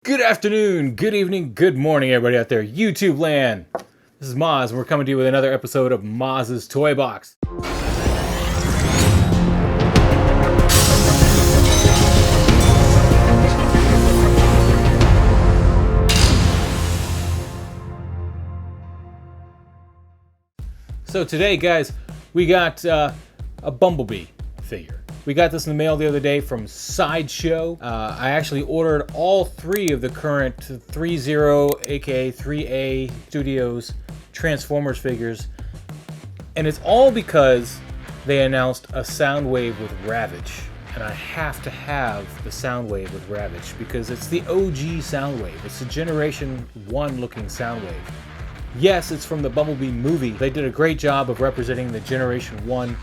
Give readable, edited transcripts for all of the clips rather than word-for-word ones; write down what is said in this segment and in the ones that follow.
Good afternoon, good evening, good morning, everybody out there, YouTube land. This is Moz, and we're coming to you with another episode of Moz's Toy Box. So today, guys, we got a Bumblebee figure. We got this in the mail the other day from Sideshow. I actually ordered all three of the current Threezero, aka 3A Studios Transformers figures, and it's all because they announced a Soundwave with Ravage, and I have to have the Soundwave with Ravage because it's the OG Soundwave. It's a Generation 1 looking Soundwave. Yes, it's from the Bumblebee movie. They did a great job of representing the Generation 1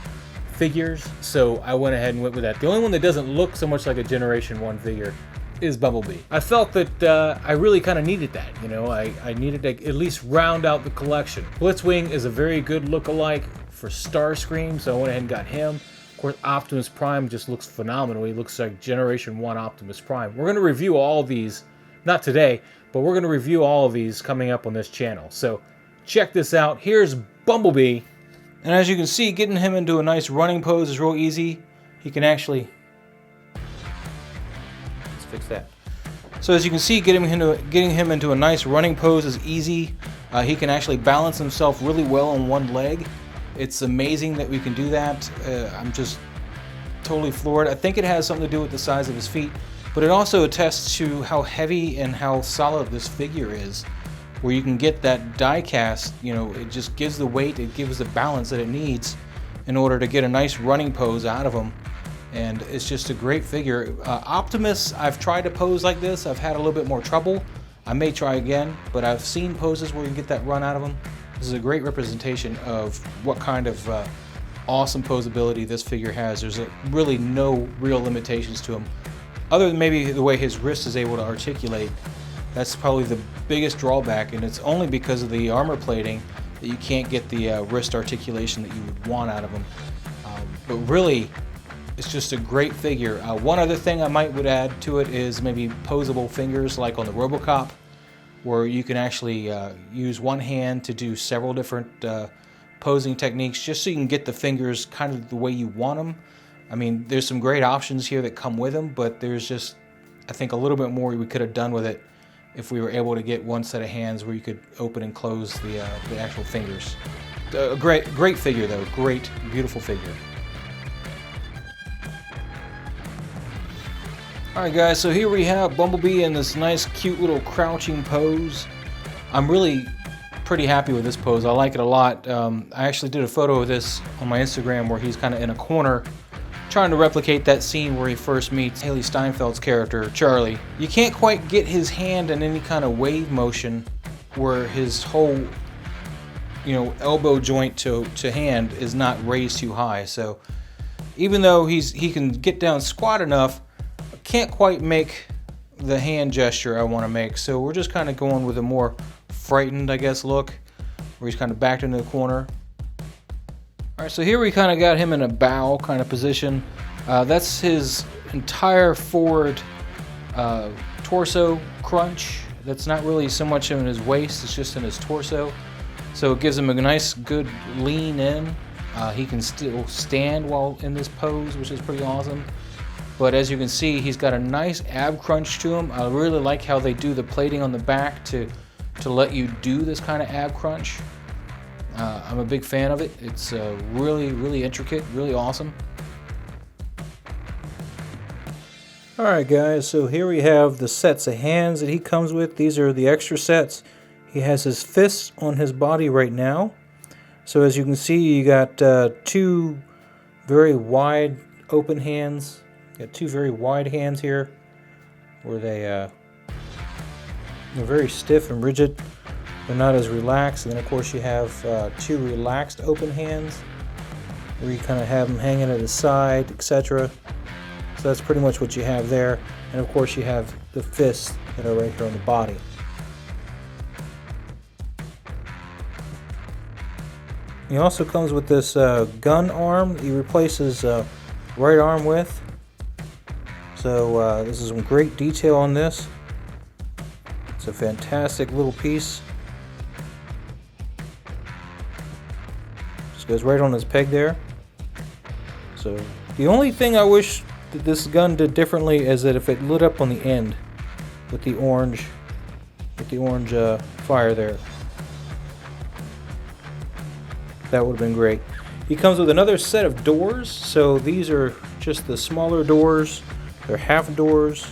figures, so I went ahead and went with that. The only one that doesn't look so much like a Generation 1 figure is Bumblebee. I felt that I really kind of needed that, you know, I needed to at least round out the collection. Blitzwing is a very good look-alike for Starscream, so I went ahead and got him. Of course, Optimus Prime just looks phenomenal. He looks like Generation 1 Optimus Prime. We're going to review all of these, not today, but we're going to review all of these coming up on this channel. So check this out. Here's Bumblebee. And as you can see, getting him into a nice running pose is real easy. He can actually... Let's fix that. So as you can see, getting him into a nice running pose is easy. He can actually balance himself really well on one leg. It's amazing that we can do that. I'm just totally floored. I think it has something to do with the size of his feet, but it also attests to how heavy and how solid this figure is. Where you can get that die cast, you know, it just gives the weight, it gives the balance that it needs in order to get a nice running pose out of him. And it's just a great figure. Optimus, I've tried to pose like this. I've had a little bit more trouble. I may try again, but I've seen poses where you can get that run out of him. This is a great representation of what kind of awesome posability this figure has. There's really no real limitations to him, other than maybe the way his wrist is able to articulate. That's probably the biggest drawback, and it's only because of the armor plating that you can't get the wrist articulation that you would want out of him. But really, it's just a great figure. One other thing I would add to it is maybe posable fingers, like on the RoboCop, where you can actually use one hand to do several different posing techniques, just so you can get the fingers kind of the way you want them. I mean, there's some great options here that come with them, but there's just, I think, a little bit more we could have done with it if we were able to get one set of hands where you could open and close the actual fingers. A great figure though, great, beautiful figure. Alright guys, so here we have Bumblebee in this nice cute little crouching pose. I'm really pretty happy with this pose, I like it a lot. I actually did a photo of this on my Instagram where he's kind of in a corner trying to replicate that scene where he first meets Haley Steinfeld's character, Charlie. You can't quite get his hand in any kind of wave motion where his whole, you know, elbow joint to hand is not raised too high. So even though he can get down squat enough, I can't quite make the hand gesture I want to make. So we're just kind of going with a more frightened, I guess, look, where he's kind of backed into the corner. Alright, so here we kind of got him in a bow kind of position. That's his entire forward torso crunch. That's not really so much in his waist, it's just in his torso. So it gives him a nice good lean in. He can still stand while in this pose, which is pretty awesome. But as you can see, he's got a nice ab crunch to him. I really like how they do the plating on the back to let you do this kind of ab crunch. I'm a big fan of it. It's really, really intricate, really awesome. Alright guys, so here we have the sets of hands that he comes with. These are the extra sets. He has his fists on his body right now. So as you can see, you got two very wide open hands. You got two very wide hands here where they're very stiff and rigid. They're not as relaxed. And then of course you have two relaxed open hands where you kind of have them hanging at the side, etc. So that's pretty much what you have there. And of course you have the fists that are right here on the body. He also comes with this gun arm that he replaces right arm with. So this is some great detail on this. It's a fantastic little piece. Just goes right on his peg there. So the only thing I wish that this gun did differently is that if it lit up on the end with the orange fire there, that would have been great. He comes with another set of doors, so these are just the smaller doors. They're half doors.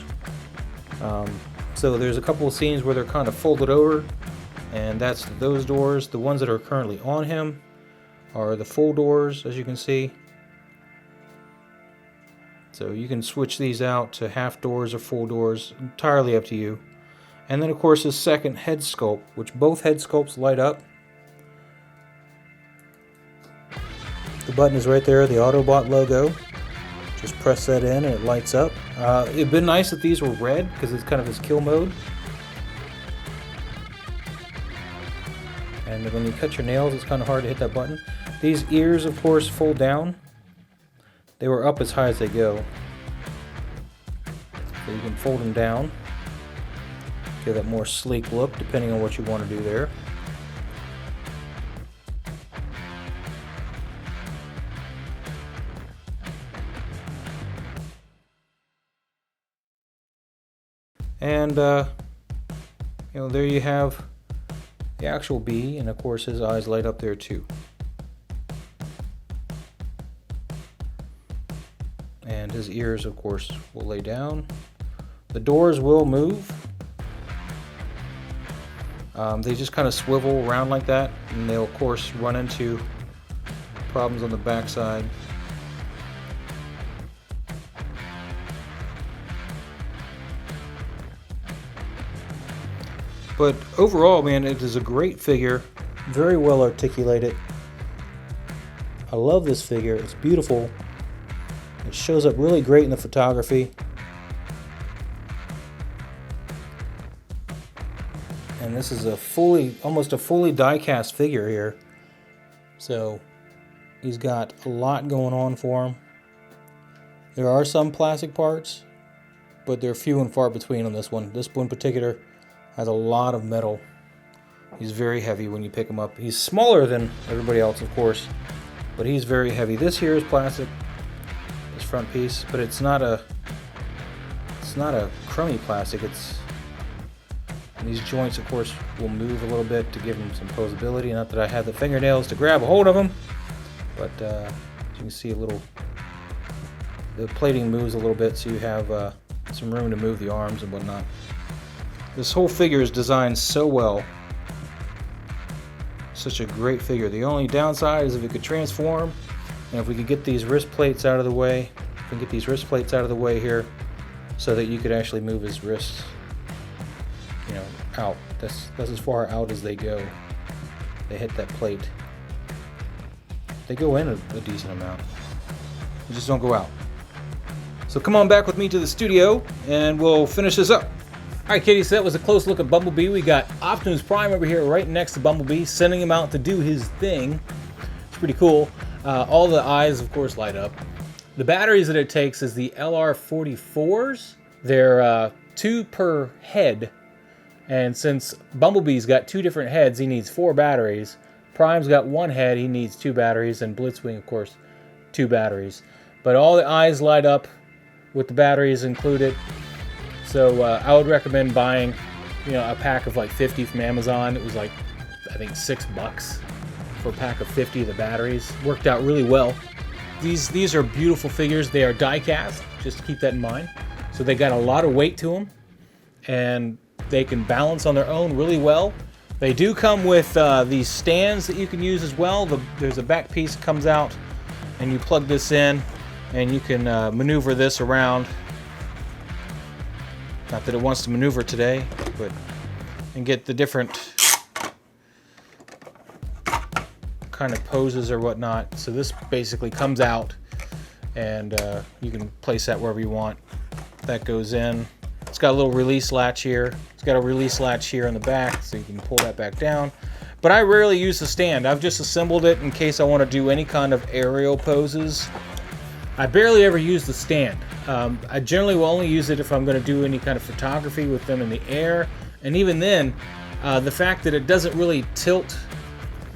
So there's a couple of scenes where they're kind of folded over, and that's those doors. The ones that are currently on him are the full doors, as you can see. So you can switch these out to half doors or full doors, entirely up to you. And then of course his second head sculpt, which both head sculpts light up. The button is right there, the Autobot logo. Just press that in and it lights up. It'd been nice if these were red, because it's kind of his kill mode. And when you cut your nails, it's kind of hard to hit that button. These ears, of course, fold down. They were up as high as they go. So you can fold them down. Give that more sleek look, depending on what you want to do there. And there you have the actual bee, and of course his eyes light up there too. And his ears, of course, will lay down. The doors will move. They just kind of swivel around like that, and they'll of course run into problems on the backside. But overall, man, it is a great figure, very well articulated. I love this figure, it's beautiful. It shows up really great in the photography. And this is almost a fully die-cast figure here. So he's got a lot going on for him. There are some plastic parts, but they're few and far between on this one. This one in particular has a lot of metal. He's very heavy when you pick him up. He's smaller than everybody else, of course, but he's very heavy. This here is plastic, this front piece, but it's not a crummy plastic. These joints, of course, will move a little bit to give them some posability. Not that I have the fingernails to grab a hold of them, but as you can see, the plating moves a little bit, so you have some room to move the arms and whatnot. This whole figure is designed so well. Such a great figure. The only downside is if it could transform, and if we could get these wrist plates out of the way. If we can get these wrist plates out of the way here, so that you could actually move his wrists, out. That's as far out as they go. They hit that plate. They go in a decent amount. They just don't go out. So come on back with me to the studio, and we'll finish this up. Alright, Kitty, so that was a close look at Bumblebee. We got Optimus Prime over here right next to Bumblebee, sending him out to do his thing. It's pretty cool. All the eyes, of course, light up. The batteries that it takes is the LR44s. They're 2 per head. And since Bumblebee's got 2 different heads, he needs 4 batteries. Prime's got 1 head, he needs 2 batteries. And Blitzwing, of course, 2 batteries. But all the eyes light up with the batteries included. So I would recommend buying, a pack of like 50 from Amazon. It was like, I think $6 for a pack of 50 of the batteries. Worked out really well. These are beautiful figures. They are die cast, just to keep that in mind. So they got a lot of weight to them, and they can balance on their own really well. They do come with these stands that you can use as well. There's a back piece that comes out, and you plug this in, and you can maneuver this around. Not that it wants to maneuver today, but and get the different kind of poses or whatnot. So this basically comes out, and you can place that wherever you want. That goes in. It's got a little release latch here. It's got a release latch here on the back, so you can pull that back down. But I rarely use the stand. I've just assembled it in case I want to do any kind of aerial poses. I barely ever use the stand. I generally will only use it if I'm going to do any kind of photography with them in the air, And even then, the fact that it doesn't really tilt,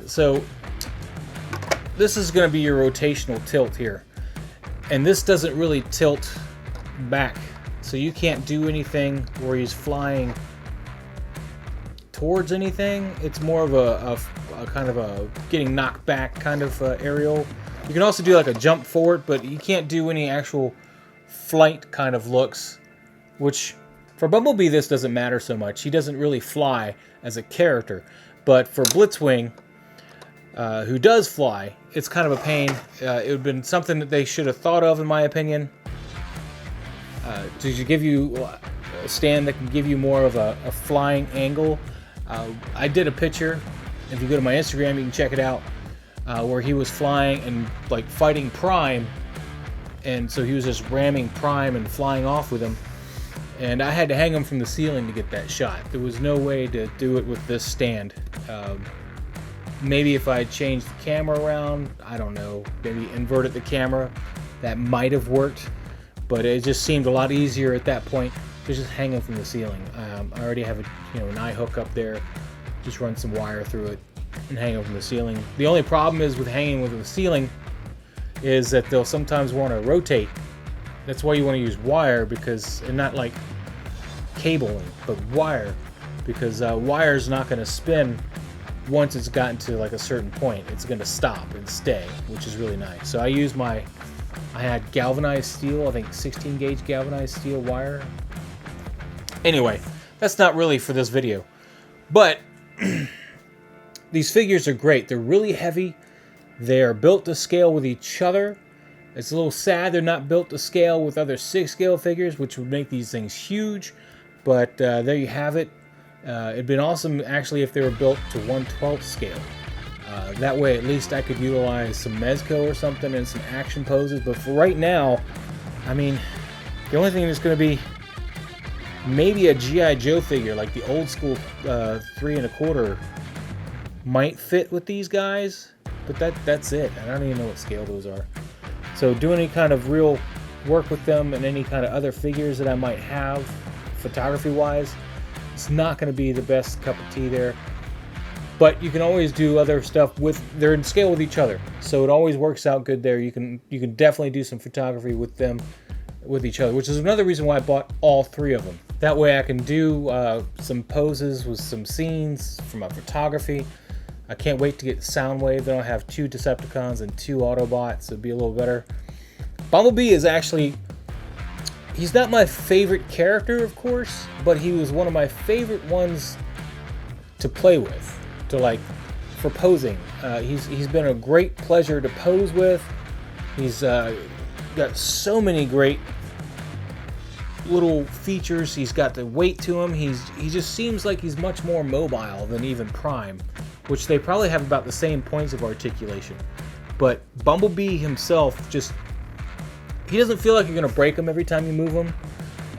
so this is going to be your rotational tilt here, and this doesn't really tilt back, so you can't do anything where he's flying towards anything. It's more of a kind of a getting knocked back kind of aerial. You can also do like a jump forward, but you can't do any actual flight kind of looks, which for Bumblebee this doesn't matter so much. He doesn't really fly as a character, but for Blitzwing, who does fly, it's kind of a pain. It would have been something that they should have thought of, in my opinion, to give you a stand that can give you more of a flying angle. I did a picture, if you go to my Instagram you can check it out, where he was flying and like fighting Prime, and so he was just ramming Prime and flying off with him, and I had to hang him from the ceiling to get that shot. There was no way to do it with this stand. Maybe if I changed the camera around, I don't know, maybe inverted the camera, that might have worked, but it just seemed a lot easier at that point to just hang him from the ceiling. I already have an eye hook up there, just run some wire through it and hang him from the ceiling. The only problem is with hanging with the ceiling is that they'll sometimes want to rotate. That's why you want to use wire, because, and not like cabling, but wire, because wire's not going to spin once it's gotten to like a certain point. It's going to stop and stay, which is really nice. So I had galvanized steel, I think 16 gauge galvanized steel wire. Anyway, that's not really for this video, but these figures are great. They're really heavy. They're built to scale with each other. It's a little sad they're not built to scale with other 6 scale figures, which would make these things huge, but there you have it. It'd been awesome actually if they were built to 1/12 scale. That way at least I could utilize some Mezco or something and some action poses, but for right now, I mean, the only thing that's going to be maybe a G.I. Joe figure, like the old school 3 1/4 might fit with these guys, but that's it. I don't even know what scale those are. So doing any kind of real work with them and any kind of other figures that I might have photography wise, it's not going to be the best cup of tea there. But you can always do other stuff with, they're in scale with each other, so it always works out good there. You can definitely do some photography with them, with each other, which is another reason why I bought all 3 of them. That way I can do some poses with some scenes from my photography. I can't wait to get Soundwave. Then I'll have 2 Decepticons and 2 Autobots. It'll be a little better. Bumblebee is actually, he's not my favorite character, of course, but he was one of my favorite ones to play with, to like, for posing. He's been a great pleasure to pose with. He's got so many great little features. He's got the weight to him. He just seems like he's much more mobile than even Prime, which they probably have about the same points of articulation. But Bumblebee himself, just, he doesn't feel like you're going to break him every time you move him.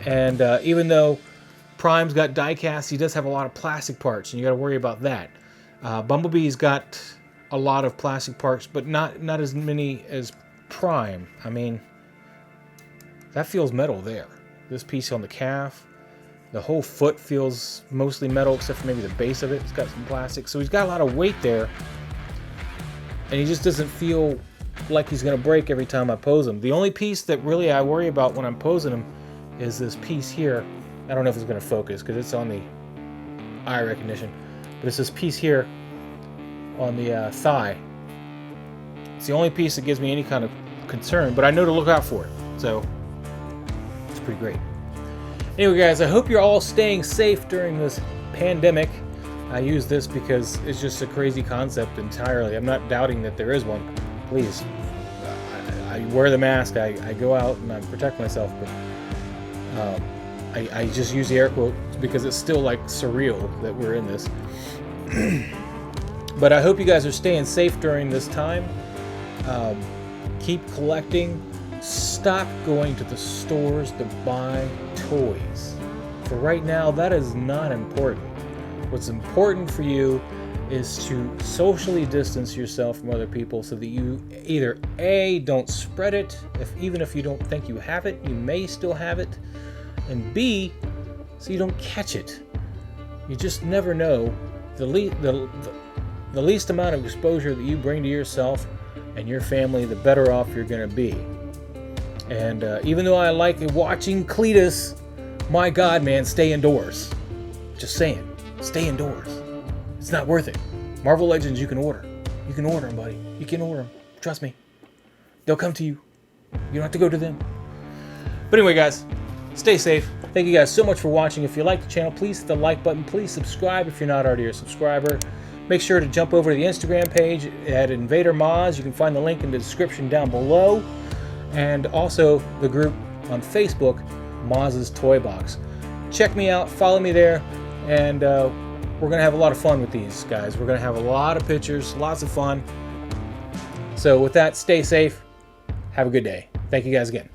And even though Prime's got die cast, he does have a lot of plastic parts, and you got to worry about that. Bumblebee's got a lot of plastic parts, but not as many as Prime. I mean, that feels metal there. This piece on the calf, the whole foot feels mostly metal, except for maybe the base of it. It's got some plastic, so he's got a lot of weight there, and he just doesn't feel like he's going to break every time I pose him. The only piece that really I worry about when I'm posing him is this piece here. I don't know if it's going to focus because it's on the eye recognition, but it's this piece here on the thigh. It's the only piece that gives me any kind of concern, but I know to look out for it, so it's pretty great. Anyway guys, I hope you're all staying safe during this pandemic. I use this because it's just a crazy concept entirely. I'm not doubting that there is one. Please, I wear the mask, I go out and I protect myself, but I just use the air quotes because it's still like surreal that we're in this. But I hope you guys are staying safe during this time. Keep collecting. Stop going to the stores to buy toys. For right now, that is not important. What's important for you is to socially distance yourself from other people so that you either A, don't spread it, even if you don't think you have it, you may still have it, and B, so you don't catch it. You just never know. The least amount of exposure that you bring to yourself and your family, the better off you're going to be. And even though I like watching Cletus, my God, man, stay indoors. Just saying, stay indoors. It's not worth it. Marvel Legends you can order. You can order them, buddy. You can order them. Trust me. They'll come to you. You don't have to go to them. But anyway, guys, stay safe. Thank you guys so much for watching. If you like the channel, please hit the like button. Please subscribe if you're not already a subscriber. Make sure to jump over to the Instagram page at Invader Moz. You can find the link in the description down below. And also the group on Facebook, Moz's Toy Box. Check me out. Follow me there. And we're going to have a lot of fun with these, guys. We're going to have a lot of pictures, lots of fun. So with that, stay safe. Have a good day. Thank you guys again.